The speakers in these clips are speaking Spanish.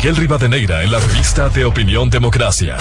Miguel Rivadeneira en la revista de Opinión Democracia.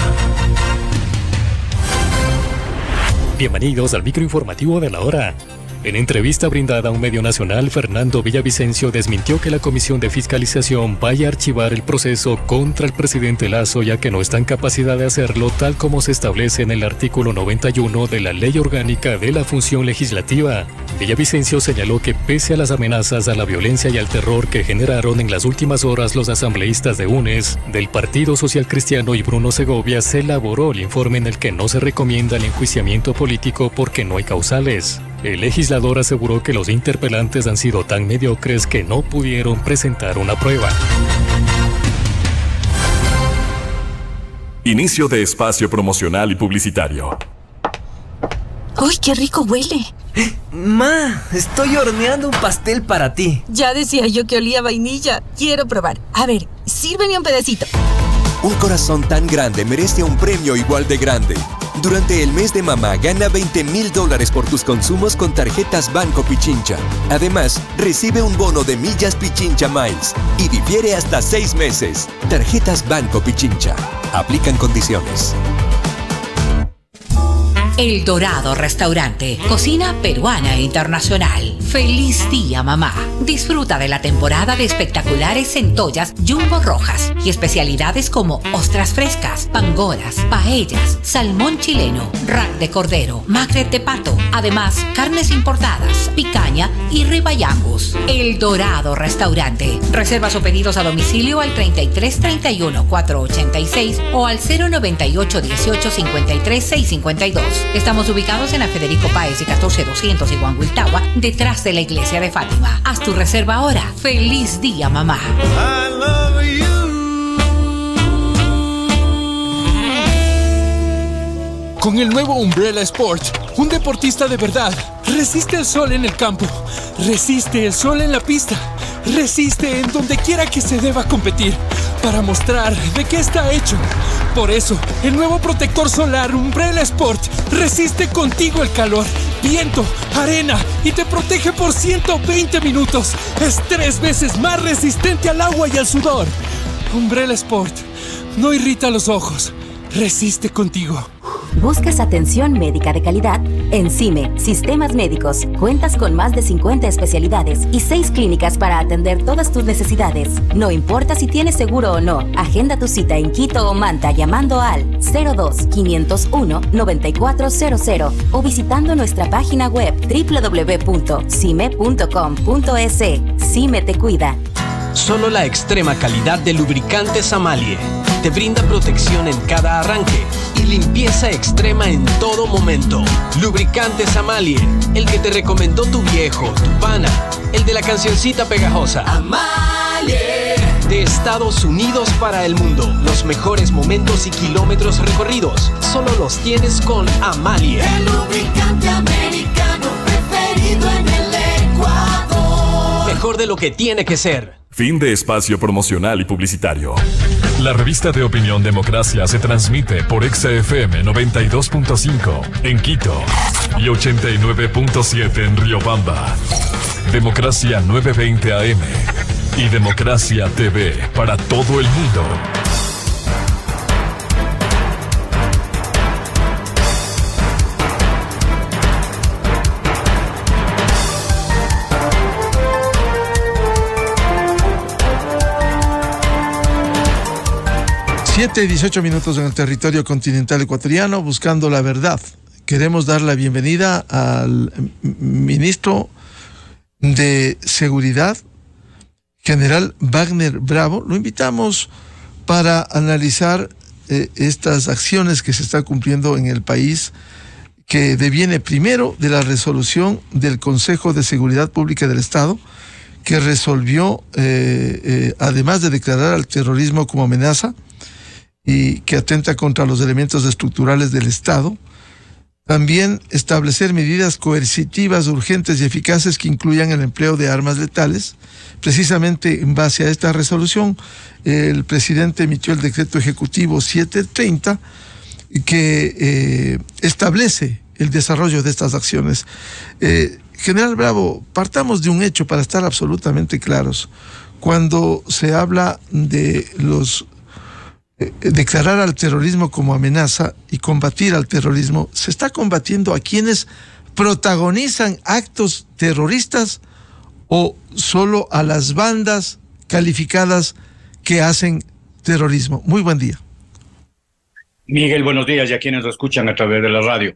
Bienvenidos al microinformativo de la hora. En entrevista brindada a un medio nacional, Fernando Villavicencio desmintió que la Comisión de Fiscalización vaya a archivar el proceso contra el presidente Lasso, ya que no está en capacidad de hacerlo tal como se establece en el artículo 91 de la Ley Orgánica de la Función Legislativa. Villavicencio señaló que pese a las amenazas a la violencia y al terror que generaron en las últimas horas los asambleístas de UNES, del Partido Social Cristiano y Bruno Segovia, se elaboró el informe en el que no se recomienda el enjuiciamiento político porque no hay causales. El legislador aseguró que los interpelantes han sido tan mediocres que no pudieron presentar una prueba. Inicio de espacio promocional y publicitario. ¡Uy, qué rico huele! Ma, estoy horneando un pastel para ti. Ya decía yo que olía a vainilla. Quiero probar. A ver, sírveme un pedacito. Un corazón tan grande merece un premio igual de grande. Durante el mes de mamá, gana $20,000 por tus consumos con tarjetas Banco Pichincha. Además, recibe un bono de millas Pichincha Miles y difiere hasta 6 meses. Tarjetas Banco Pichincha. Aplican condiciones. El Dorado Restaurante, cocina peruana e internacional. ¡Feliz día, mamá! Disfruta de la temporada de espectaculares centollas Jumbo rojas y especialidades como ostras frescas, pangoras, paellas, salmón chileno, rack de cordero, magret de pato. Además, carnes importadas, picaña y ribayambus. El Dorado Restaurante. Reservas o pedidos a domicilio al 33 31 486 o al 098 18 53 652. Estamos ubicados en la Federico Páez y 14200 y Huanguiltagua, detrás de la iglesia de Fátima. Haz tu reserva ahora. ¡Feliz día, mamá! I love you. Con el nuevo Umbrella Sport, un deportista de verdad resiste el sol en el campo, resiste el sol en la pista, resiste en donde quiera que se deba competir, para mostrar de qué está hecho. Por eso, el nuevo protector solar Umbrella Sport resiste contigo el calor, viento, arena y te protege por 120 minutos. Es 3 veces más resistente al agua y al sudor. Umbrella Sport no irrita los ojos, resiste contigo. ¿Buscas atención médica de calidad? En CIME, Sistemas Médicos, cuentas con más de 50 especialidades y 6 clínicas para atender todas tus necesidades. No importa si tienes seguro o no, agenda tu cita en Quito o Manta llamando al 02-501-9400 o visitando nuestra página web www.cime.com.es. CIME te cuida. Solo la extrema calidad de lubricantes Amalie te brinda protección en cada arranque y limpieza extrema en todo momento. Lubricantes Amalie, el que te recomendó tu viejo, tu pana, el de la cancioncita pegajosa. Amalie. De Estados Unidos para el mundo, los mejores momentos y kilómetros recorridos, solo los tienes con Amalie. El lubricante americano preferido en el Ecuador. Mejor de lo que tiene que ser. Fin de espacio promocional y publicitario. La revista de Opinión Democracia se transmite por XFM 92.5 en Quito y 89.7 en Riobamba. Democracia 920 AM y Democracia TV para todo el mundo. Siete y 18 minutos en el territorio continental ecuatoriano, buscando la verdad. Queremos dar la bienvenida al ministro de Seguridad, general Wagner Bravo. Lo invitamos para analizar estas acciones que se están cumpliendo en el país, que deviene primero de la resolución del Consejo de Seguridad Pública del Estado, que resolvió, además de declarar al terrorismo como amenaza, y que atenta contra los elementos estructurales del Estado, también establecer medidas coercitivas urgentes y eficaces que incluyan el empleo de armas letales. Precisamente en base a esta resolución, el presidente emitió el decreto ejecutivo 730 que establece el desarrollo de estas acciones. General Bravo, partamos de un hecho para estar absolutamente claros. cuando se habla de los declarar al terrorismo como amenaza y combatir al terrorismo, ¿se está combatiendo a quienes protagonizan actos terroristas o solo a las bandas calificadas que hacen terrorismo? Muy buen día. Miguel, buenos días, y a quienes lo escuchan a través de la radio.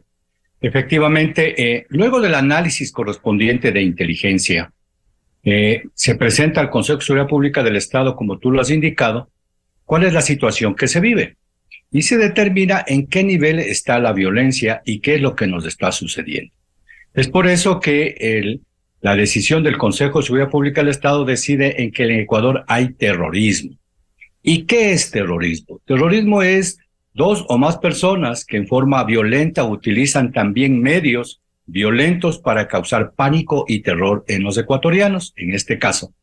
Efectivamente, luego del análisis correspondiente de inteligencia, se presenta al Consejo de Seguridad Pública del Estado, como tú lo has indicado, cuál es la situación que se vive. Y se determina en qué nivel está la violencia y qué es lo que nos está sucediendo. Es por eso que la decisión del Consejo de Seguridad Pública del Estado decide en que en Ecuador hay terrorismo. ¿Y qué es terrorismo? Terrorismo es dos o más personas que en forma violenta utilizan también medios violentos para causar pánico y terror en los ecuatorianos, en este caso.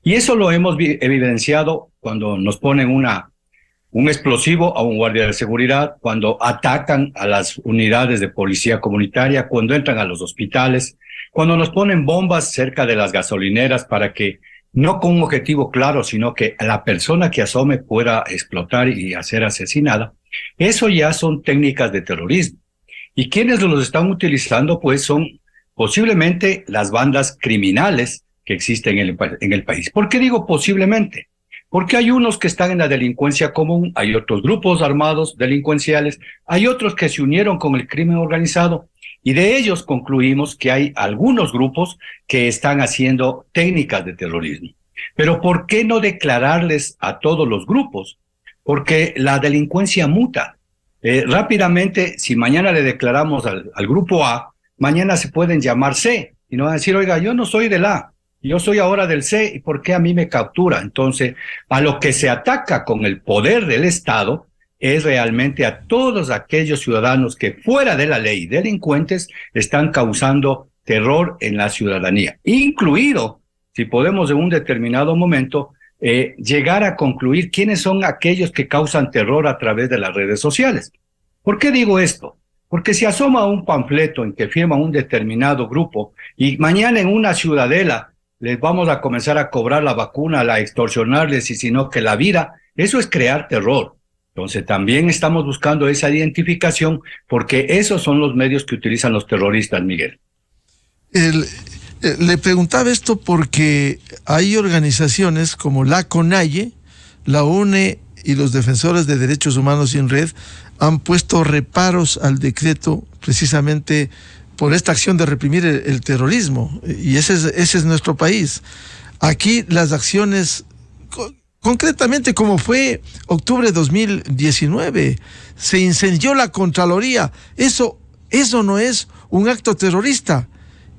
Y eso lo hemos evidenciado cuando nos ponen un explosivo a un guardia de seguridad, cuando atacan a las unidades de policía comunitaria, cuando entran a los hospitales, cuando nos ponen bombas cerca de las gasolineras para que, no con un objetivo claro, sino que la persona que asome pueda explotar y ser asesinada. Eso ya son técnicas de terrorismo. Y quienes los están utilizando, pues son posiblemente las bandas criminales que existen en el país. ¿Por qué digo posiblemente? Porque hay unos que están en la delincuencia común, hay otros grupos armados delincuenciales, hay otros que se unieron con el crimen organizado, y de ellos concluimos que hay algunos grupos que están haciendo técnicas de terrorismo. Pero ¿por qué no declararles a todos los grupos? Porque la delincuencia muta. Rápidamente, si mañana le declaramos al grupo A, mañana se pueden llamar C, y no van a decir, oiga, yo no soy del A, yo soy ahora del C, ¿y por qué a mí me captura? Entonces, a lo que se ataca con el poder del Estado es realmente a todos aquellos ciudadanos que fuera de la ley, delincuentes, están causando terror en la ciudadanía, incluido, si podemos en un determinado momento, llegar a concluir quiénes son aquellos que causan terror a través de las redes sociales. ¿Por qué digo esto? Porque si asoma un panfleto en que firma un determinado grupo y mañana en una ciudadela les vamos a comenzar a cobrar la vacuna, a extorsionarles y sino que la vida, eso es crear terror. Entonces también estamos buscando esa identificación porque esos son los medios que utilizan los terroristas, Miguel. Le preguntaba esto porque hay organizaciones como la CONAIE, la UNE y los defensores de derechos humanos sin red han puesto reparos al decreto precisamente por esta acción de reprimir el terrorismo, y ese es nuestro país. Aquí las acciones, concretamente como fue octubre de 2019, se incendió la Contraloría, eso no es un acto terrorista,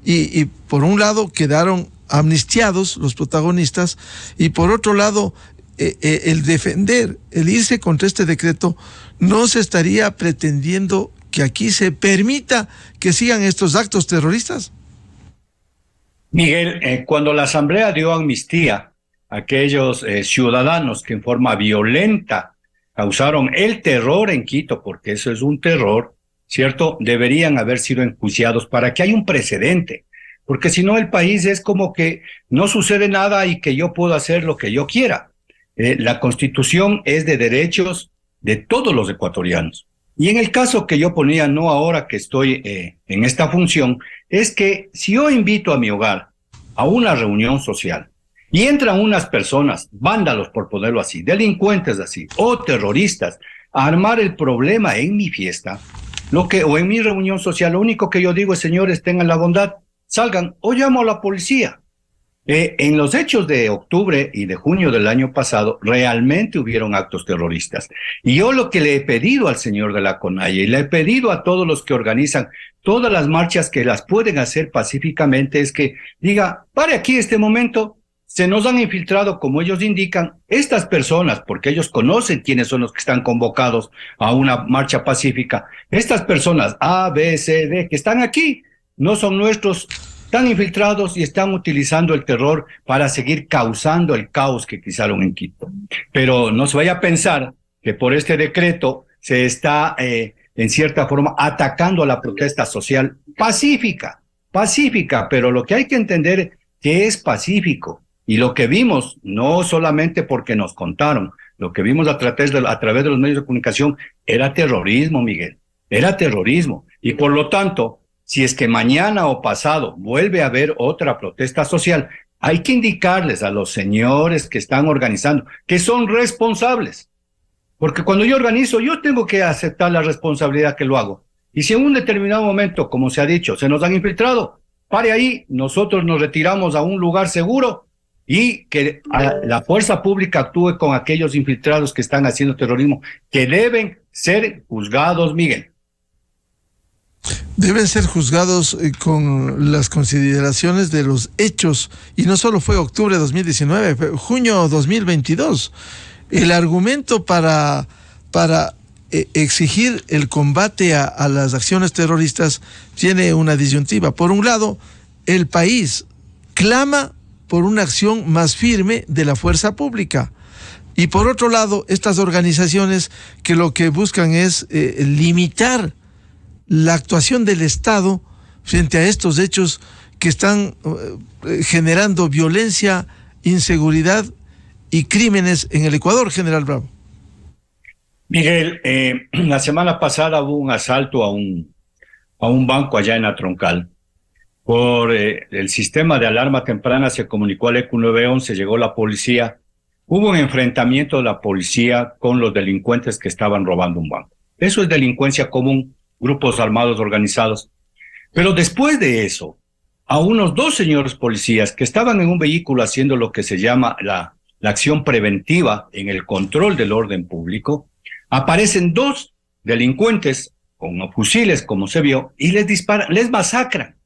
y por un lado quedaron amnistiados los protagonistas, y por otro lado el defender, el irse contra este decreto, no se estaría pretendiendo que aquí se permita que sigan estos actos terroristas. Miguel, cuando la Asamblea dio amnistía a aquellos ciudadanos que en forma violenta causaron el terror en Quito, porque eso es un terror, ¿cierto? Deberían haber sido enjuiciados para que haya un precedente, porque si no el país es como que no sucede nada y que yo puedo hacer lo que yo quiera. La Constitución es de derechos de todos los ecuatorianos. Y en el caso que yo ponía, no ahora que estoy en esta función, es que si yo invito a mi hogar a una reunión social y entran unas personas, vándalos por ponerlo así, delincuentes así, o terroristas, a armar el problema en mi fiesta, o en mi reunión social, lo único que yo digo es, señores, tengan la bondad, salgan o llamo a la policía. En los hechos de octubre y de junio del año pasado, realmente hubieron actos terroristas. Y yo lo que le he pedido al señor de la CONAIE, y le he pedido a todos los que organizan todas las marchas que las pueden hacer pacíficamente, es que diga, pare aquí este momento, se nos han infiltrado, como ellos indican, estas personas, porque ellos conocen quiénes son los que están convocados a una marcha pacífica. Estas personas A, B, C, D, que están aquí, no son nuestros, están infiltrados y están utilizando el terror para seguir causando el caos que causaron en Quito. Pero no se vaya a pensar que por este decreto se está, en cierta forma, atacando a la protesta social pacífica, pero lo que hay que entender que es pacífico. Y lo que vimos, no solamente porque nos contaron, lo que vimos a través de los medios de comunicación era terrorismo, Miguel, era terrorismo. Y por lo tanto, si es que mañana o pasado vuelve a haber otra protesta social, hay que indicarles a los señores que están organizando que son responsables. Porque cuando yo organizo, yo tengo que aceptar la responsabilidad que lo hago. Y si en un determinado momento, como se ha dicho, se nos han infiltrado, pare ahí, nosotros nos retiramos a un lugar seguro y que la fuerza pública actúe con aquellos infiltrados que están haciendo terrorismo, que deben ser juzgados, Miguel. Deben ser juzgados con las consideraciones de los hechos, y no solo fue octubre de 2019, fue junio 2022. El argumento para exigir el combate a las acciones terroristas tiene una disyuntiva. Por un lado, el país clama por una acción más firme de la fuerza pública. Y por otro lado, estas organizaciones que lo que buscan es limitar la actuación del Estado frente a estos hechos que están generando violencia, inseguridad y crímenes en el Ecuador, General Bravo. Miguel, la semana pasada hubo un asalto a un banco allá en La Troncal. Por el sistema de alarma temprana se comunicó al ECU 911, llegó la policía. Hubo un enfrentamiento de la policía con los delincuentes que estaban robando un banco. Eso es delincuencia común, grupos armados organizados. Pero después de eso, a unos 2 señores policías que estaban en un vehículo haciendo lo que se llama la acción preventiva en el control del orden público, aparecen 2 delincuentes con fusiles, como se vio, y les disparan, les masacran.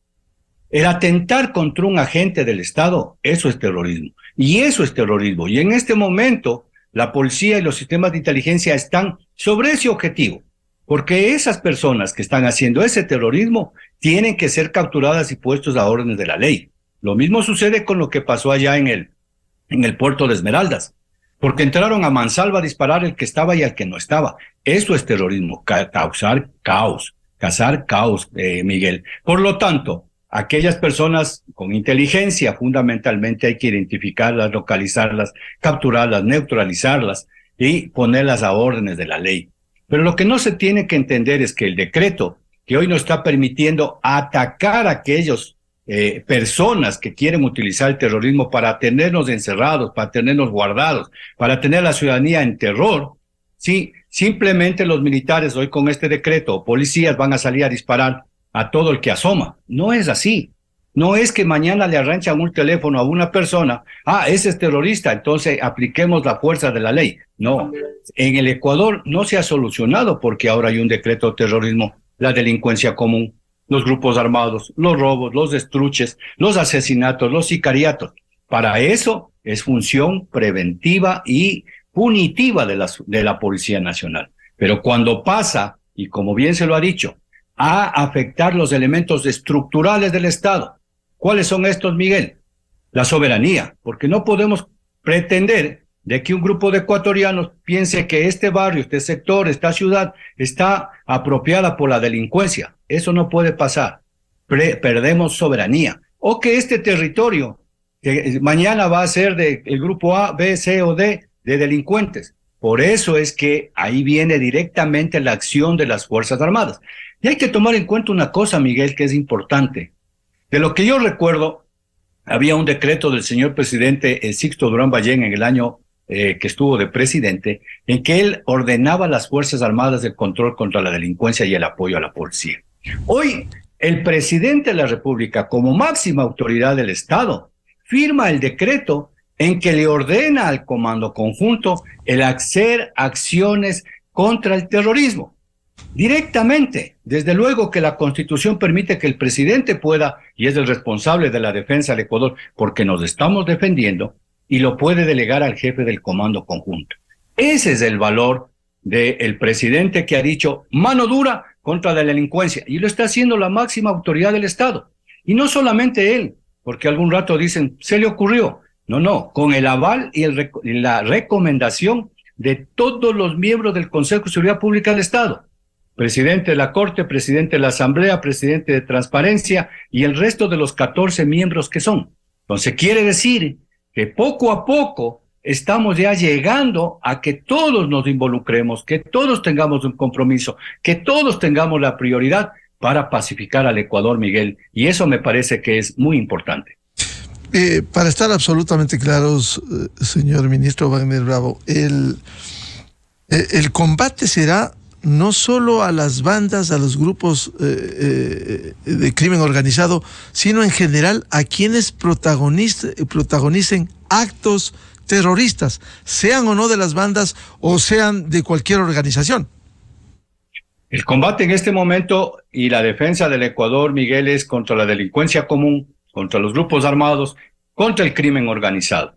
El atentar contra un agente del Estado, eso es terrorismo. Y eso es terrorismo. Y en este momento, la policía y los sistemas de inteligencia están sobre ese objetivo. Porque esas personas que están haciendo ese terrorismo tienen que ser capturadas y puestos a órdenes de la ley. Lo mismo sucede con lo que pasó allá en el puerto de Esmeraldas. Porque entraron a mansalva a disparar el que estaba y al que no estaba. Eso es terrorismo, causar caos, Miguel. Por lo tanto, aquellas personas con inteligencia, fundamentalmente hay que identificarlas, localizarlas, capturarlas, neutralizarlas y ponerlas a órdenes de la ley. Pero lo que no se tiene que entender es que el decreto que hoy nos está permitiendo atacar a aquellos personas que quieren utilizar el terrorismo para tenernos encerrados, para tenernos guardados, para tener a la ciudadanía en terror, sí, simplemente los militares hoy con este decreto o policías van a salir a disparar a todo el que asoma. No es así. No es que mañana le arranchan un teléfono a una persona, ese es terrorista, entonces apliquemos la fuerza de la ley. No, en el Ecuador no se ha solucionado porque ahora hay un decreto de terrorismo, la delincuencia común, los grupos armados, los robos, los destruches, los asesinatos, los sicariatos. Para eso es función preventiva y punitiva de la Policía Nacional. Pero cuando pasa, y como bien se lo ha dicho, a afectar los elementos estructurales del Estado. ¿Cuáles son estos, Miguel? La soberanía, porque no podemos pretender de que un grupo de ecuatorianos piense que este barrio, este sector, esta ciudad está apropiada por la delincuencia. Eso no puede pasar. Perdemos soberanía. O que este territorio que mañana va a ser del grupo A, B, C o D de delincuentes. Por eso es que ahí viene directamente la acción de las Fuerzas Armadas. Y hay que tomar en cuenta una cosa, Miguel, que es importante. De lo que yo recuerdo, había un decreto del señor presidente Sixto Durán Ballén en el año que estuvo de presidente, en que él ordenaba a las Fuerzas Armadas el control contra la delincuencia y el apoyo a la policía. Hoy, el presidente de la República, como máxima autoridad del Estado, firma el decreto en que le ordena al Comando Conjunto el hacer acciones contra el terrorismo. Directamente, desde luego que la Constitución permite que el presidente pueda, y es el responsable de la defensa del Ecuador, porque nos estamos defendiendo, y lo puede delegar al jefe del Comando Conjunto. Ese es el valor del presidente que ha dicho mano dura contra la delincuencia, y lo está haciendo la máxima autoridad del Estado. Y no solamente él, porque algún rato dicen, se le ocurrió. No, con el aval y la recomendación de todos los miembros del Consejo de Seguridad Pública del Estado. Presidente de la Corte, presidente de la Asamblea, presidente de Transparencia y el resto de los 14 miembros que son. Entonces quiere decir que poco a poco estamos ya llegando a que todos nos involucremos, que todos tengamos un compromiso, que todos tengamos la prioridad para pacificar al Ecuador, Miguel, y eso me parece que es muy importante. Para estar absolutamente claros, señor ministro Wagner Bravo, el combate será no solo a las bandas, a los grupos de crimen organizado, sino en general a quienes protagonicen actos terroristas, sean o no de las bandas o sean de cualquier organización. El combate en este momento y la defensa del Ecuador, Miguel, es contra la delincuencia común, contra los grupos armados, contra el crimen organizado.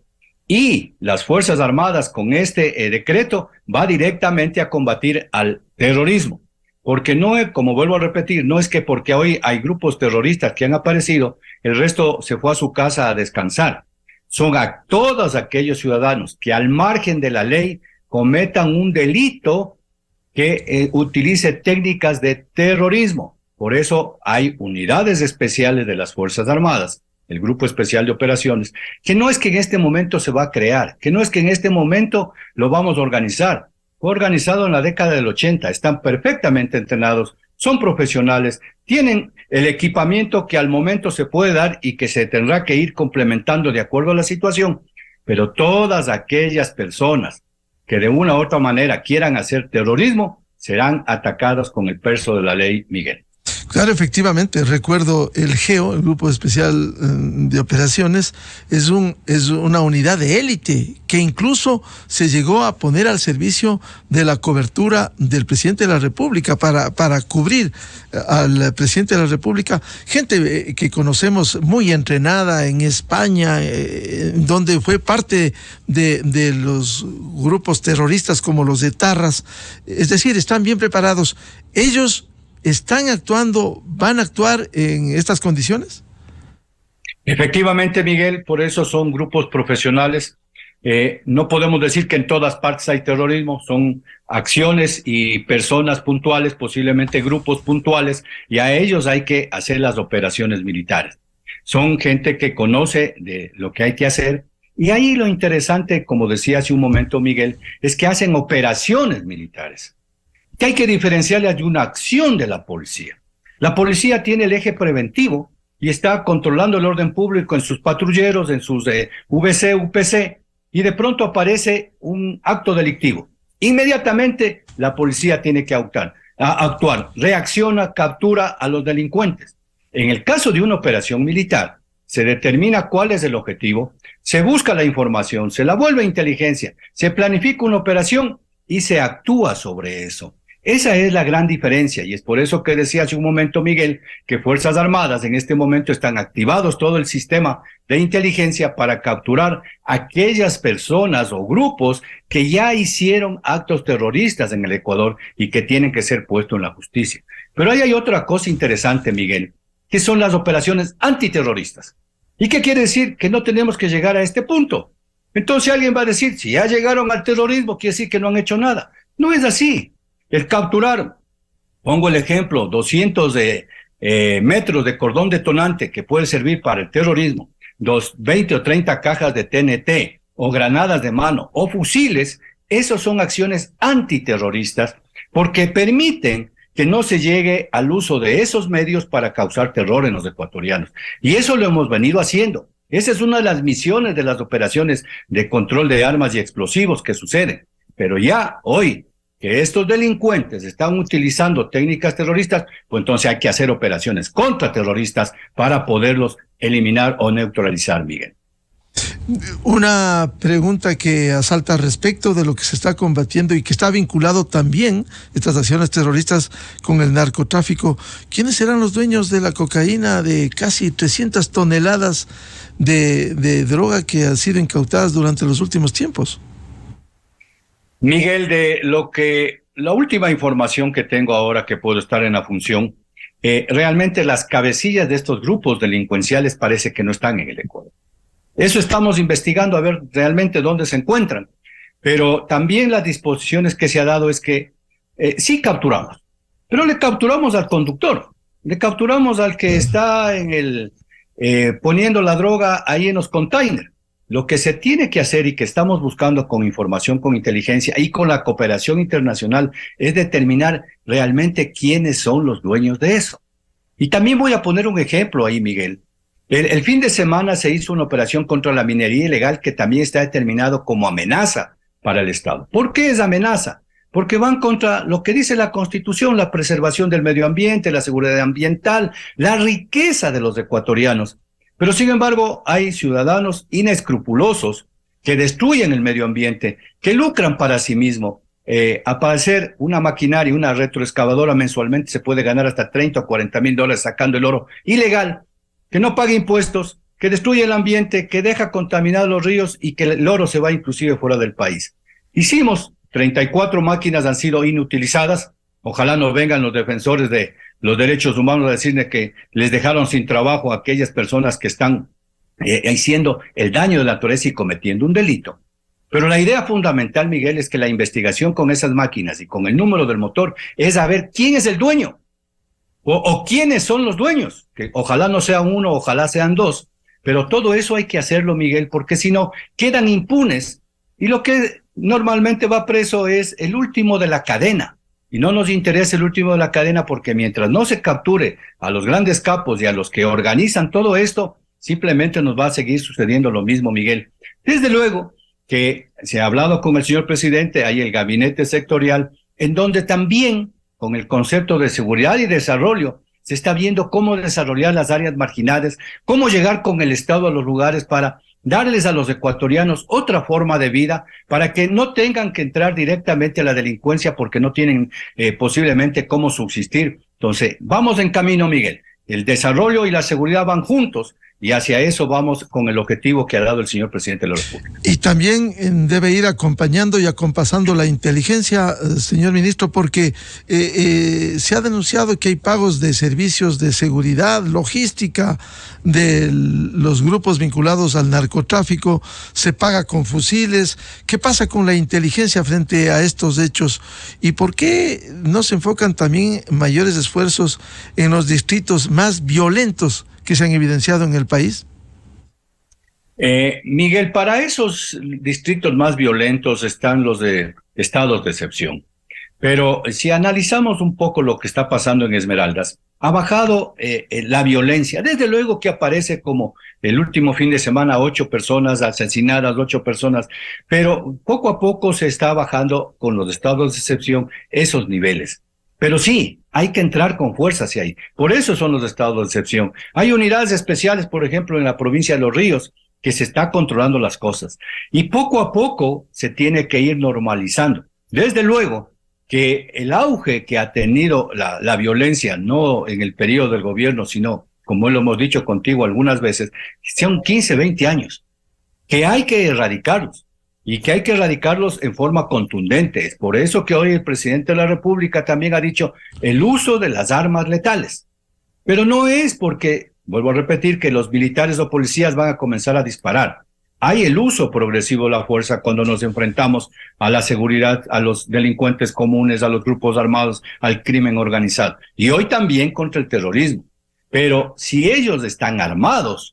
Y las Fuerzas Armadas con este decreto va directamente a combatir al terrorismo. Porque no es, como vuelvo a repetir, no es que porque hoy hay grupos terroristas que han aparecido, el resto se fue a su casa a descansar. Son a todos aquellos ciudadanos que al margen de la ley cometan un delito que utilice técnicas de terrorismo. Por eso hay unidades especiales de las Fuerzas Armadas, el Grupo Especial de Operaciones, que no es que en este momento se va a crear, que no es que en este momento lo vamos a organizar. Fue organizado en la década del 80, están perfectamente entrenados, son profesionales, tienen el equipamiento que al momento se puede dar y que se tendrá que ir complementando de acuerdo a la situación, pero todas aquellas personas que de una u otra manera quieran hacer terrorismo serán atacadas con el peso de la ley, Miguel. Claro, efectivamente, recuerdo el GEO, el Grupo Especial de Operaciones, es una unidad de élite que incluso se llegó a poner al servicio de la cobertura del presidente de la República para cubrir al presidente de la República, gente que conocemos muy entrenada en España, donde fue parte de los grupos terroristas como los etarras, es decir, están bien preparados. Ellos ¿están actuando, van a actuar en estas condiciones? Efectivamente, Miguel, por eso son grupos profesionales. No podemos decir que en todas partes hay terrorismo, son acciones y personas puntuales, posiblemente grupos puntuales, y a ellos hay que hacer las operaciones militares. Son gente que conoce de lo que hay que hacer, y ahí lo interesante, como decía hace un momento Miguel, es que hacen operaciones militares. Que hay que diferenciarle de una acción de la policía. La policía tiene el eje preventivo y está controlando el orden público en sus patrulleros, en sus VC, UPC, y de pronto aparece un acto delictivo. Inmediatamente la policía tiene que actuar, reacciona, captura a los delincuentes. En el caso de una operación militar, se determina cuál es el objetivo, se busca la información, se la vuelve inteligencia, se planifica una operación y se actúa sobre eso. Esa es la gran diferencia y es por eso que decía hace un momento Miguel que Fuerzas Armadas en este momento están activados todo el sistema de inteligencia para capturar aquellas personas o grupos que ya hicieron actos terroristas en el Ecuador y que tienen que ser puestos en la justicia. Pero ahí hay otra cosa interesante, Miguel, que son las operaciones antiterroristas. ¿Y qué quiere decir? Que no tenemos que llegar a este punto. Entonces alguien va a decir, si ya llegaron al terrorismo, quiere decir que no han hecho nada. No es así. El capturar, pongo el ejemplo, 200 metros de cordón detonante que puede servir para el terrorismo, 20 o 30 cajas de TNT o granadas de mano o fusiles, esos son acciones antiterroristas porque permiten que no se llegue al uso de esos medios para causar terror en los ecuatorianos. Y eso lo hemos venido haciendo. Esa es una de las misiones de las operaciones de control de armas y explosivos que suceden. Pero ya hoy que estos delincuentes están utilizando técnicas terroristas, pues entonces hay que hacer operaciones contraterroristas para poderlos eliminar o neutralizar, Miguel. Una pregunta que asalta respecto de lo que se está combatiendo y que está vinculado también estas acciones terroristas con el narcotráfico. ¿Quiénes serán los dueños de la cocaína de casi 300 toneladas de droga que han sido incautadas durante los últimos tiempos? Miguel, la última información que tengo ahora que puedo estar en la función, realmente las cabecillas de estos grupos delincuenciales parece que no están en el Ecuador. Eso estamos investigando a ver realmente dónde se encuentran. Pero también las disposiciones que se ha dado es que sí capturamos, pero le capturamos al conductor, le capturamos al que está en poniendo la droga ahí en los containers. lo que se tiene que hacer y que estamos buscando con información, con inteligencia y con la cooperación internacional es determinar realmente quiénes son los dueños de eso. Y también voy a poner un ejemplo ahí, Miguel. El fin de semana se hizo una operación contra la minería ilegal que también está determinado como amenaza para el Estado. ¿Por qué es amenaza? Porque van contra lo que dice la Constitución, la preservación del medio ambiente, la seguridad ambiental, la riqueza de los ecuatorianos. Pero sin embargo, hay ciudadanos inescrupulosos que destruyen el medio ambiente, que lucran para sí mismos. Para hacer una maquinaria, una retroexcavadora mensualmente se puede ganar hasta 30 o 40 mil dólares sacando el oro ilegal, que no paga impuestos, que destruye el ambiente, que deja contaminados los ríos y que el oro se va inclusive fuera del país. Hicimos 34 máquinas, han sido inutilizadas. Ojalá nos vengan los defensores de los derechos humanos a decirle que les dejaron sin trabajo a aquellas personas que están haciendo el daño de la naturaleza y cometiendo un delito. Pero la idea fundamental, Miguel, es que la investigación con esas máquinas y con el número del motor es saber quién es el dueño o quiénes son los dueños, que ojalá no sea uno, ojalá sean dos, pero todo eso hay que hacerlo, Miguel, porque si no, quedan impunes y lo que normalmente va preso es el último de la cadena. Y no nos interesa el último de la cadena porque mientras no se capture a los grandes capos y a los que organizan todo esto, simplemente nos va a seguir sucediendo lo mismo, Miguel. Desde luego que se ha hablado con el señor presidente, hay el gabinete sectorial, en donde también con el concepto de seguridad y desarrollo se está viendo cómo desarrollar las áreas marginadas, cómo llegar con el Estado a los lugares para darles a los ecuatorianos otra forma de vida para que no tengan que entrar directamente a la delincuencia porque no tienen posiblemente cómo subsistir. Entonces, vamos en camino, Miguel. El desarrollo y la seguridad van juntos y hacia eso vamos con el objetivo que ha dado el señor presidente de la República. Y también debe ir acompañando y acompasando la inteligencia, señor ministro, porque se ha denunciado que hay pagos de servicios de seguridad, logística de los grupos vinculados al narcotráfico, se paga con fusiles. ¿Qué pasa con la inteligencia frente a estos hechos? ¿Y por qué no se enfocan también mayores esfuerzos en los distritos más violentos que se han evidenciado en el país? Miguel, para esos distritos más violentos están los de estados de excepción. Pero si analizamos un poco lo que está pasando en Esmeraldas, ha bajado la violencia. Desde luego que aparece como el último fin de semana 8 personas asesinadas, 8 personas, pero poco a poco se está bajando con los estados de excepción esos niveles. Pero sí, hay que entrar con fuerza hacia ahí. Por eso son los estados de excepción. Hay unidades especiales, por ejemplo, en la provincia de Los Ríos, que se está controlando las cosas. Y poco a poco se tiene que ir normalizando. Desde luego que el auge que ha tenido la violencia, no en el periodo del gobierno, sino, como lo hemos dicho contigo algunas veces, son 15, 20 años, que hay que erradicarlos. Y que hay que erradicarlos en forma contundente. Es por eso que hoy el presidente de la República también ha dicho el uso de las armas letales. Pero no es porque, vuelvo a repetir, que los militares o policías van a comenzar a disparar. Hay el uso progresivo de la fuerza cuando nos enfrentamos a la seguridad, a los delincuentes comunes, a los grupos armados, al crimen organizado. Y hoy también contra el terrorismo. Pero si ellos están armados,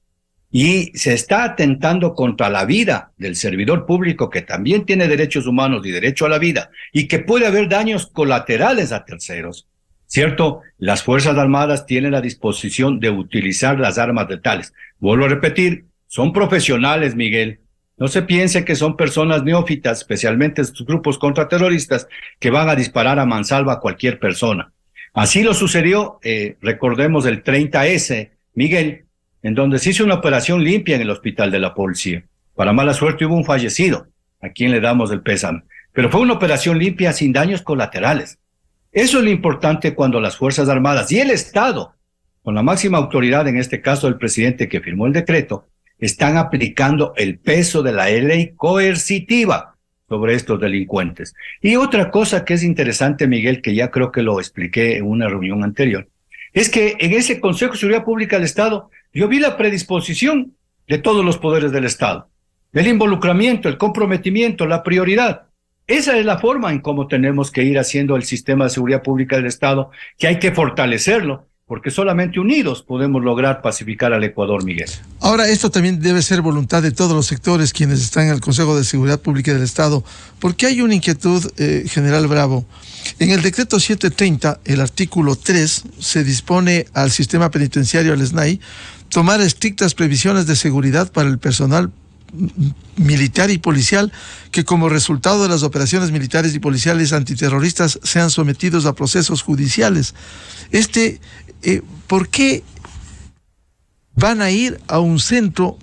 y se está atentando contra la vida del servidor público que también tiene derechos humanos y derecho a la vida y que puede haber daños colaterales a terceros, ¿cierto? Las Fuerzas Armadas tienen la disposición de utilizar las armas letales. Vuelvo a repetir, son profesionales, Miguel. No se piense que son personas neófitas, especialmente estos grupos contraterroristas, que van a disparar a mansalva a cualquier persona. Así lo sucedió, recordemos el 30S, Miguel, en donde se hizo una operación limpia en el hospital de la policía. Para mala suerte hubo un fallecido, a quien le damos el pésame. Pero fue una operación limpia sin daños colaterales. Eso es lo importante cuando las Fuerzas Armadas y el Estado, con la máxima autoridad, en este caso el presidente que firmó el decreto, están aplicando el peso de la ley coercitiva sobre estos delincuentes. Y otra cosa que es interesante, Miguel, que ya creo que lo expliqué en una reunión anterior, es que en ese Consejo de Seguridad Pública del Estado yo vi la predisposición de todos los poderes del Estado, el involucramiento, el comprometimiento, la prioridad. Esa es la forma en cómo tenemos que ir haciendo el sistema de seguridad pública del Estado, que hay que fortalecerlo, porque solamente unidos podemos lograr pacificar al Ecuador, Miguel. Ahora, esto también debe ser voluntad de todos los sectores quienes están en el Consejo de Seguridad Pública del Estado, porque hay una inquietud, General Bravo. En el decreto 730, el artículo 3, se dispone al sistema penitenciario, al SNAI, tomar estrictas previsiones de seguridad para el personal militar y policial que como resultado de las operaciones militares y policiales antiterroristas sean sometidos a procesos judiciales. ¿Por qué van a ir a un centro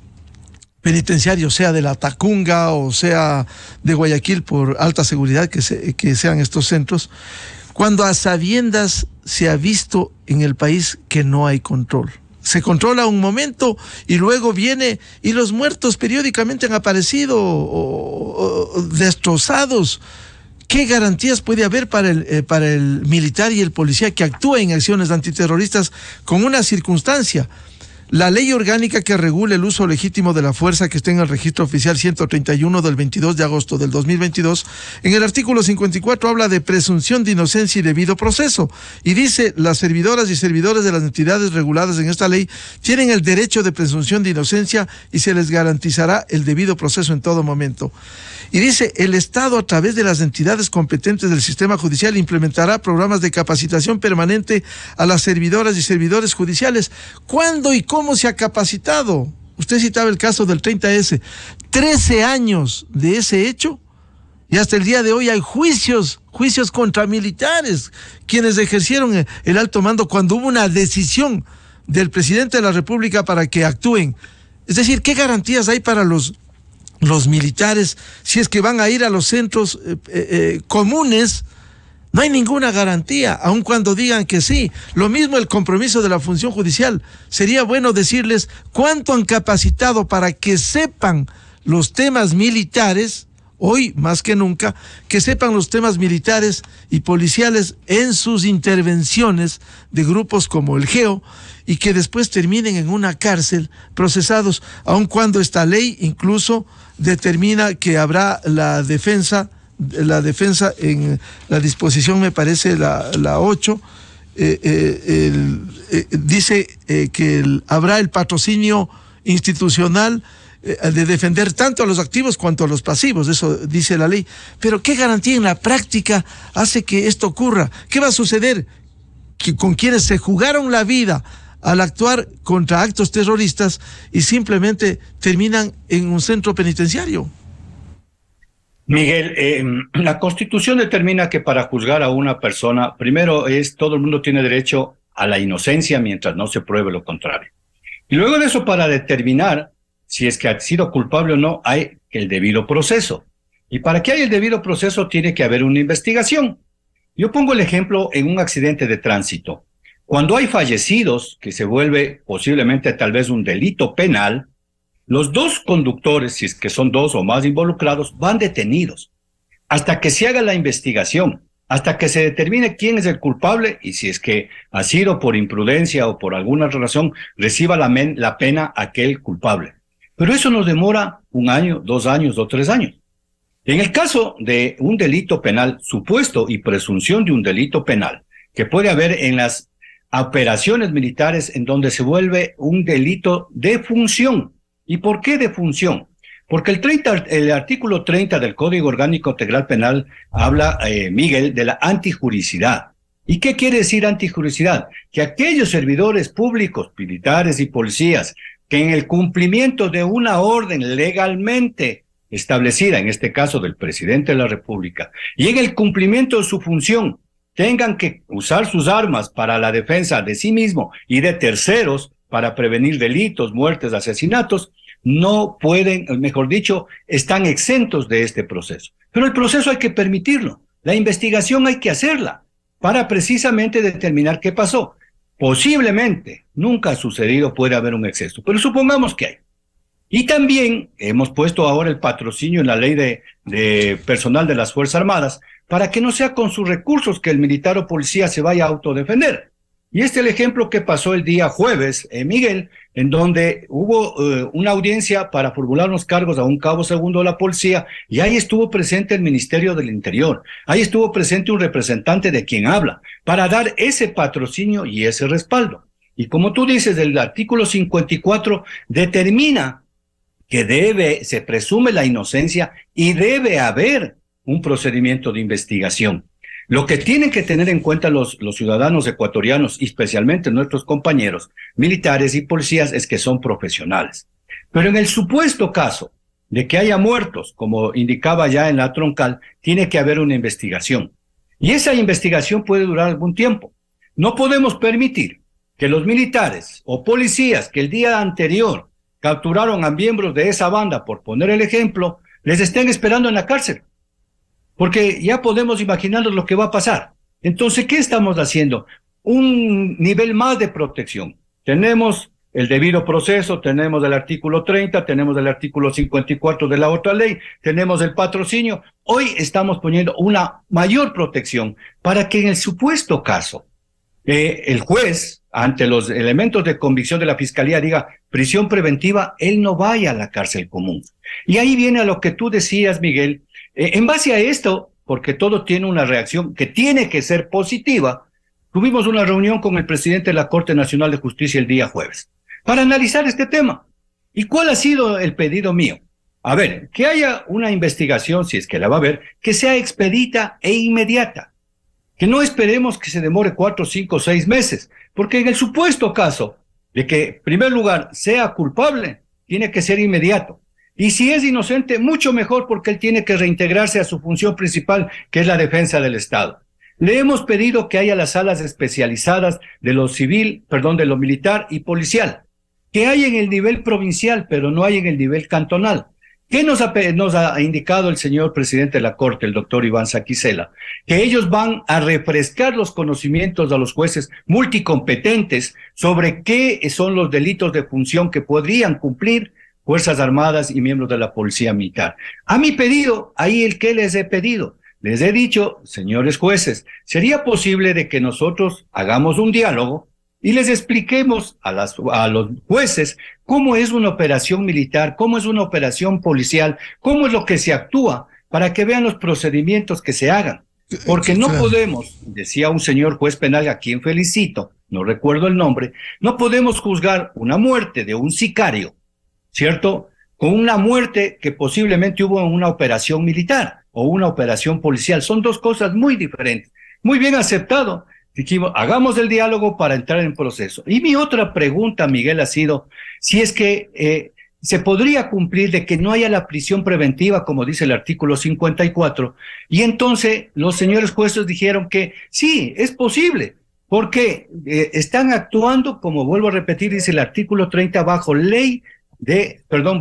penitenciario, sea de la Tacunga o sea de Guayaquil, por alta seguridad que sean estos centros, cuando a sabiendas se ha visto en el país que no hay control? Se controla un momento y luego viene y los muertos periódicamente han aparecido o destrozados. ¿Qué garantías puede haber para el militar y el policía que actúa en acciones antiterroristas con una circunstancia? La ley orgánica que regula el uso legítimo de la fuerza, que está en el registro oficial 131 del 22 de agosto del 2022, en el artículo 54 habla de presunción de inocencia y debido proceso, y dice: las servidoras y servidores de las entidades reguladas en esta ley tienen el derecho de presunción de inocencia y se les garantizará el debido proceso en todo momento. Y dice: el Estado, a través de las entidades competentes del sistema judicial, implementará programas de capacitación permanente a las servidoras y servidores judiciales. ¿Cuándo y cómo se ha capacitado? Usted citaba el caso del 30S. 13 años de ese hecho y hasta el día de hoy hay juicios contra militares, quienes ejercieron el alto mando cuando hubo una decisión del presidente de la República para que actúen. Es decir, ¿qué garantías hay para los militares si es que van a ir a los centros comunes? No hay ninguna garantía, aun cuando digan que sí. Lo mismo el compromiso de la función judicial. Sería bueno decirles cuánto han capacitado para que sepan los temas militares, hoy más que nunca, que sepan los temas militares y policiales en sus intervenciones de grupos como el GEO, y que después terminen en una cárcel procesados, aun cuando esta ley incluso determina que habrá la defensa en la disposición, me parece la 8, dice que habrá el patrocinio institucional de defender tanto a los activos cuanto a los pasivos, eso dice la ley. Pero ¿qué garantía en la práctica hace que esto ocurra? ¿Qué va a suceder con quienes se jugaron la vida al actuar contra actos terroristas y simplemente terminan en un centro penitenciario? Miguel, la Constitución determina que para juzgar a una persona, primero todo el mundo tiene derecho a la inocencia mientras no se pruebe lo contrario. Y luego de eso, para determinar si es que ha sido culpable o no, hay el debido proceso. Y para que haya el debido proceso tiene que haber una investigación. Yo pongo el ejemplo en un accidente de tránsito. Cuando hay fallecidos, que se vuelve posiblemente tal vez un delito penal, los dos conductores, si es que son dos o más involucrados, van detenidos hasta que se haga la investigación, hasta que se determine quién es el culpable y si es que ha sido por imprudencia o por alguna razón, reciba la pena aquel culpable. Pero eso nos demora 1 año, 2 años o 3 años. En el caso de un delito penal, supuesto y presunción de un delito penal, que puede haber en las operaciones militares en donde se vuelve un delito de función. ¿Y por qué de función? Porque el artículo 30 del Código Orgánico Integral Penal habla, Miguel, de la antijuricidad. ¿Y qué quiere decir antijuricidad? Que aquellos servidores públicos, militares y policías, que en el cumplimiento de una orden legalmente establecida, en este caso del presidente de la República, y en el cumplimiento de su función, tengan que usar sus armas para la defensa de sí mismo y de terceros, para prevenir delitos, muertes, asesinatos, no pueden, mejor dicho, están exentos de este proceso. Pero el proceso hay que permitirlo, la investigación hay que hacerla, para precisamente determinar qué pasó. Posiblemente, nunca ha sucedido, puede haber un exceso, pero supongamos que hay. Y también hemos puesto ahora el patrocinio en la ley de personal de las Fuerzas Armadas, para que no sea con sus recursos que el militar o policía se vaya a autodefender. Y este es el ejemplo que pasó el día jueves, Miguel, en donde hubo una audiencia para formular unos cargos a un cabo segundo de la policía, y ahí estuvo presente el Ministerio del Interior, ahí estuvo presente un representante de quien habla, para dar ese patrocinio y ese respaldo. Y como tú dices, el artículo 54 determina que se presume la inocencia y debe haber un procedimiento de investigación. Lo que tienen que tener en cuenta los ciudadanos ecuatorianos, y especialmente nuestros compañeros militares y policías, es que son profesionales. Pero en el supuesto caso de que haya muertos, como indicaba ya en la troncal, tiene que haber una investigación. Y esa investigación puede durar algún tiempo. No podemos permitir que los militares o policías que el día anterior capturaron a miembros de esa banda, por poner el ejemplo, les estén esperando en la cárcel. Porque ya podemos imaginarnos lo que va a pasar. Entonces, ¿qué estamos haciendo? Un nivel más de protección. Tenemos el debido proceso, tenemos el artículo 30, tenemos el artículo 54 de la otra ley, tenemos el patrocinio. Hoy estamos poniendo una mayor protección para que en el supuesto caso el juez, ante los elementos de convicción de la fiscalía, diga prisión preventiva, él no vaya a la cárcel común. Y ahí viene a lo que tú decías, Miguel. En base a esto, porque todo tiene una reacción que tiene que ser positiva, tuvimos una reunión con el presidente de la Corte Nacional de Justicia el día jueves para analizar este tema. ¿Y cuál ha sido el pedido mío? A ver, que haya una investigación, si es que la va a haber, que sea expedita e inmediata. Que no esperemos que se demore 4, 5, 6 meses, porque en el supuesto caso de que, en primer lugar, sea culpable, tiene que ser inmediato. Y si es inocente, mucho mejor, porque él tiene que reintegrarse a su función principal, que es la defensa del Estado. Le hemos pedido que haya las salas especializadas de lo civil, de lo militar y policial, que hay en el nivel provincial, pero no hay en el nivel cantonal. ¿Qué nos ha indicado el señor presidente de la Corte, el doctor Iván Saquicela? Que ellos van a refrescar los conocimientos a los jueces multicompetentes sobre qué son los delitos de función que podrían cumplir Fuerzas Armadas y miembros de la Policía Militar. A mi pedido, ahí el que les he pedido, les he dicho, señores jueces, ¿sería posible de que nosotros hagamos un diálogo y les expliquemos a los jueces cómo es una operación militar, cómo es una operación policial, cómo es lo que se actúa, para que vean los procedimientos que se hagan? Porque no podemos, decía un señor juez penal a quien felicito, no recuerdo el nombre, no podemos juzgar una muerte de un sicario, ¿cierto?, con una muerte que posiblemente hubo en una operación militar o una operación policial. Son dos cosas muy diferentes. Muy bien aceptado. Dijimos, hagamos el diálogo para entrar en proceso. Y mi otra pregunta, Miguel, ha sido si es que se podría cumplir de que no haya la prisión preventiva, como dice el artículo 54, y entonces los señores jueces dijeron que sí, es posible, porque están actuando, como vuelvo a repetir, dice el artículo 30, bajo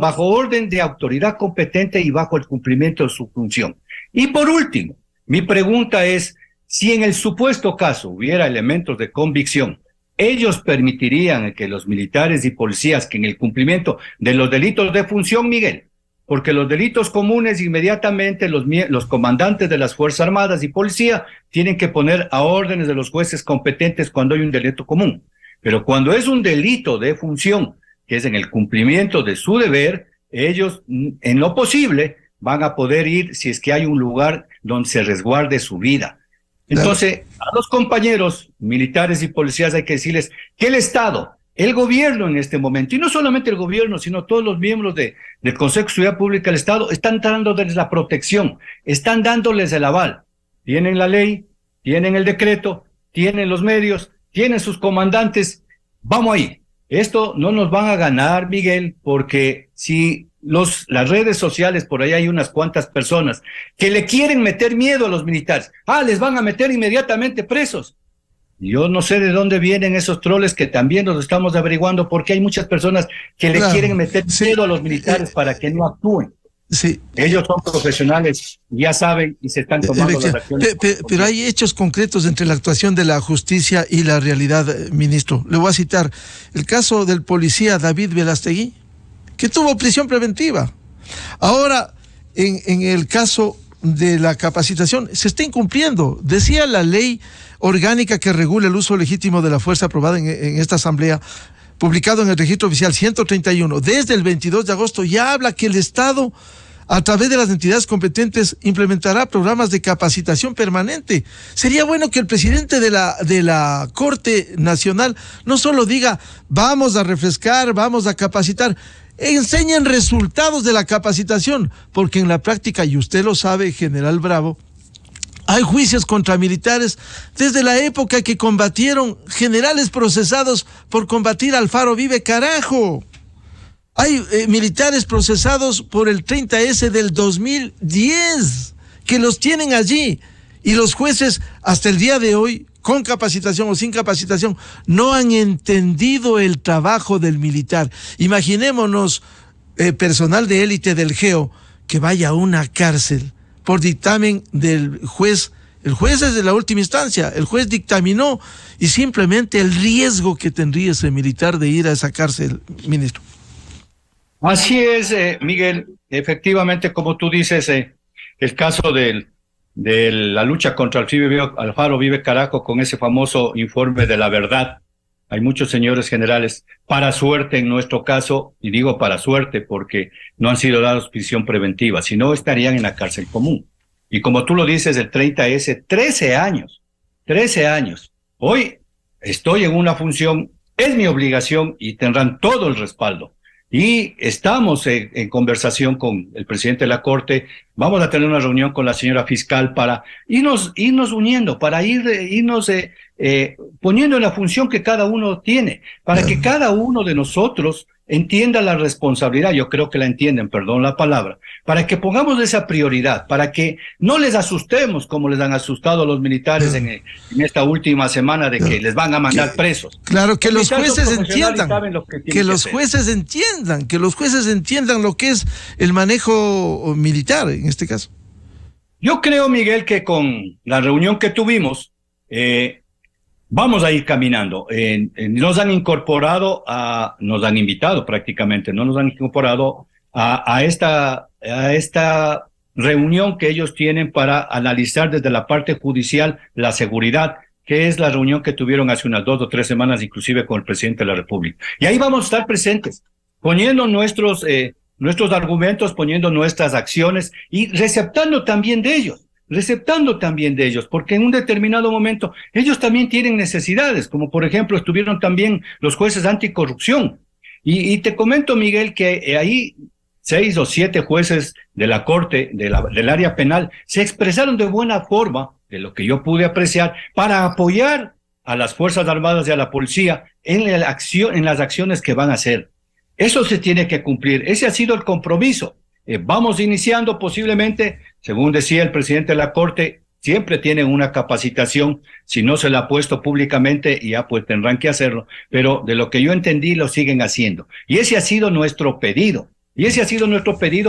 bajo orden de autoridad competente y bajo el cumplimiento de su función. Y por último, mi pregunta es, si en el supuesto caso hubiera elementos de convicción, ¿ellos permitirían que los militares y policías, que en el cumplimiento de los delitos de función, Miguel, porque los delitos comunes inmediatamente los comandantes de las Fuerzas Armadas y Policía tienen que poner a órdenes de los jueces competentes cuando hay un delito común, pero cuando es un delito de función, que es en el cumplimiento de su deber, ellos, en lo posible, van a poder ir si es que hay un lugar donde se resguarde su vida. Entonces, a los compañeros militares y policías hay que decirles que el Estado, el gobierno en este momento, y no solamente el gobierno, sino todos los miembros del Consejo de Seguridad Pública del Estado, están dándoles la protección, están dándoles el aval. Tienen la ley, tienen el decreto, tienen los medios, tienen sus comandantes. Vamos ahí. Esto no nos van a ganar, Miguel, porque si las redes sociales, por ahí hay unas cuantas personas que le quieren meter miedo a los militares. Les van a meter inmediatamente presos. Yo no sé de dónde vienen esos troles, que también los estamos averiguando, porque hay muchas personas que le quieren meter miedo a los militares para que no actúen. Sí. Ellos son profesionales, ya saben, y se están tomando las acciones. Pero hay hechos concretos entre la actuación de la justicia y la realidad, ministro. Le voy a citar el caso del policía David Velastegui, que tuvo prisión preventiva. Ahora, en el caso de la capacitación se está incumpliendo. Decía la ley orgánica que regula el uso legítimo de la fuerza aprobada en esta asamblea, publicado en el registro oficial 131, desde el 22 de agosto, ya habla que el Estado, a través de las entidades competentes, implementará programas de capacitación permanente. Sería bueno que el presidente de la Corte Nacional no solo diga, vamos a refrescar, vamos a capacitar, enseñen resultados de la capacitación, porque en la práctica, y usted lo sabe, general Bravo, hay juicios contra militares desde la época que combatieron generales procesados por combatir al Faro Vive, carajo. Hay militares procesados por el 30S del 2010 que los tienen allí, y los jueces hasta el día de hoy, con capacitación o sin capacitación, no han entendido el trabajo del militar. Imaginémonos personal de élite del GEO que vaya a una cárcel por dictamen del juez. El juez es de la última instancia, el juez dictaminó, y simplemente el riesgo que tendría ese militar de ir a esa cárcel, ministro. Así es, Miguel. Efectivamente, como tú dices, el caso de la lucha contra el Faro Vive Carajo, con ese famoso informe de la verdad. Hay muchos señores generales, para suerte en nuestro caso, y digo para suerte porque no han sido dados prisión preventiva, si no estarían en la cárcel común. Y como tú lo dices, el 30S, 13 años. Hoy estoy en una función, es mi obligación y tendrán todo el respaldo. Y estamos en conversación con el presidente de la Corte. Vamos a tener una reunión con la señora fiscal para irnos uniendo, para irnos poniendo en la función que cada uno tiene, para que cada uno de nosotros entienda la responsabilidad. Yo creo que la entienden, perdón la palabra, para que pongamos esa prioridad, para que no les asustemos como les han asustado a los militares en esta última semana de que les van a mandar presos. Claro, que los jueces entiendan, que los jueces entiendan lo que es el manejo militar en este caso. Yo creo, Miguel, que con la reunión que tuvimos, vamos a ir caminando. Nos han incorporado nos han invitado prácticamente, no nos han incorporado a esta reunión que ellos tienen para analizar desde la parte judicial la seguridad, que es la reunión que tuvieron hace unas 2 o 3 semanas, inclusive con el presidente de la República. Y ahí vamos a estar presentes, poniendo nuestros argumentos, poniendo nuestras acciones y receptando también de ellos, porque en un determinado momento ellos también tienen necesidades, como por ejemplo estuvieron también los jueces anticorrupción. Y te comento, Miguel, que ahí 6 o 7 jueces de la Corte, del área penal, se expresaron de buena forma, de lo que yo pude apreciar, para apoyar a las Fuerzas Armadas y a la policía en las acciones que van a hacer. Eso se tiene que cumplir, ese ha sido el compromiso. Vamos iniciando posiblemente, según decía el presidente de la Corte, siempre tienen una capacitación, si no se la ha puesto públicamente, y ya pues tendrán que hacerlo, pero de lo que yo entendí lo siguen haciendo. Y ese ha sido nuestro pedido,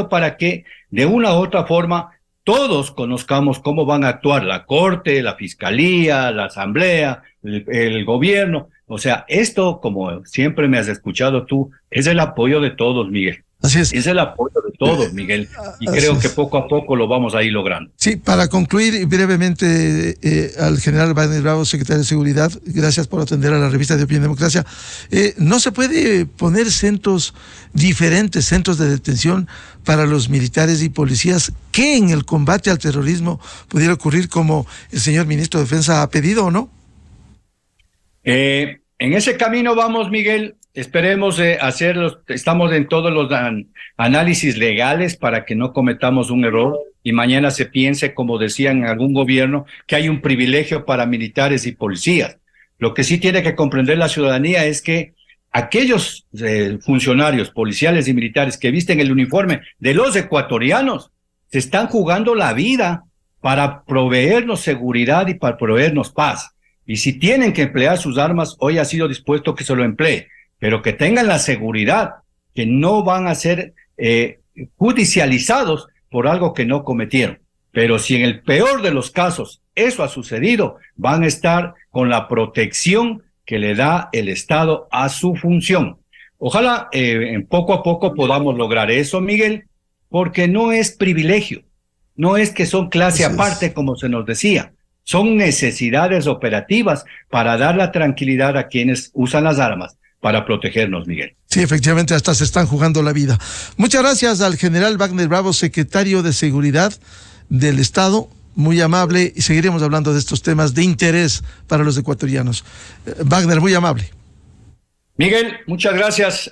para que de una u otra forma todos conozcamos cómo van a actuar la Corte, la Fiscalía, la Asamblea, el gobierno. O sea, esto, como siempre me has escuchado tú, es el apoyo de todos, Miguel. Así es. Es el apoyo de todos, Miguel, y creo que poco a poco lo vamos a ir logrando. Sí, para concluir brevemente, al general Wagner Bravo, secretario de Seguridad, gracias por atender a la revista de Opinión y Democracia. ¿No se puede poner diferentes centros de detención para los militares y policías que en el combate al terrorismo pudiera ocurrir, como el señor ministro de Defensa ha pedido, o no? En ese camino vamos, Miguel. Esperemos estamos en todos los análisis legales para que no cometamos un error y mañana se piense, como decían en algún gobierno, que hay un privilegio para militares y policías. Lo que sí tiene que comprender la ciudadanía es que aquellos funcionarios policiales y militares que visten el uniforme de los ecuatorianos se están jugando la vida para proveernos seguridad y para proveernos paz. Y si tienen que emplear sus armas, hoy ha sido dispuesto que se lo emplee, pero que tengan la seguridad que no van a ser judicializados por algo que no cometieron. Pero si en el peor de los casos eso ha sucedido, van a estar con la protección que le da el Estado a su función. Ojalá poco a poco podamos lograr eso, Miguel, porque no es privilegio. No es que son clase aparte, como se nos decía. Son necesidades operativas para dar la tranquilidad a quienes usan las armas para protegernos, Miguel. Sí, efectivamente, hasta se están jugando la vida. Muchas gracias al general Wagner Bravo, secretario de Seguridad del Estado. Muy amable, y seguiremos hablando de estos temas de interés para los ecuatorianos. Wagner, muy amable. Miguel, muchas gracias.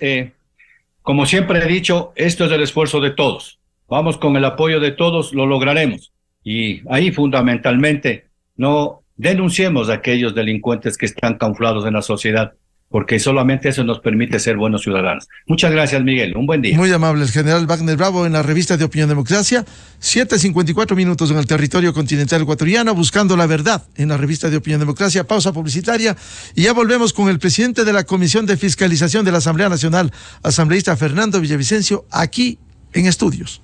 Como siempre he dicho, esto es el esfuerzo de todos. Vamos con el apoyo de todos, lo lograremos. Y ahí fundamentalmente no denunciemos a aquellos delincuentes que están camuflados en la sociedad, porque solamente eso nos permite ser buenos ciudadanos. Muchas gracias, Miguel. Un buen día. Muy amable, el general Wagner Bravo en la revista de Opinión Democracia. 7:54 minutos en el territorio continental ecuatoriano, buscando la verdad en la revista de Opinión Democracia. Pausa publicitaria y ya volvemos con el presidente de la Comisión de Fiscalización de la Asamblea Nacional, asambleísta Fernando Villavicencio, aquí en Estudios.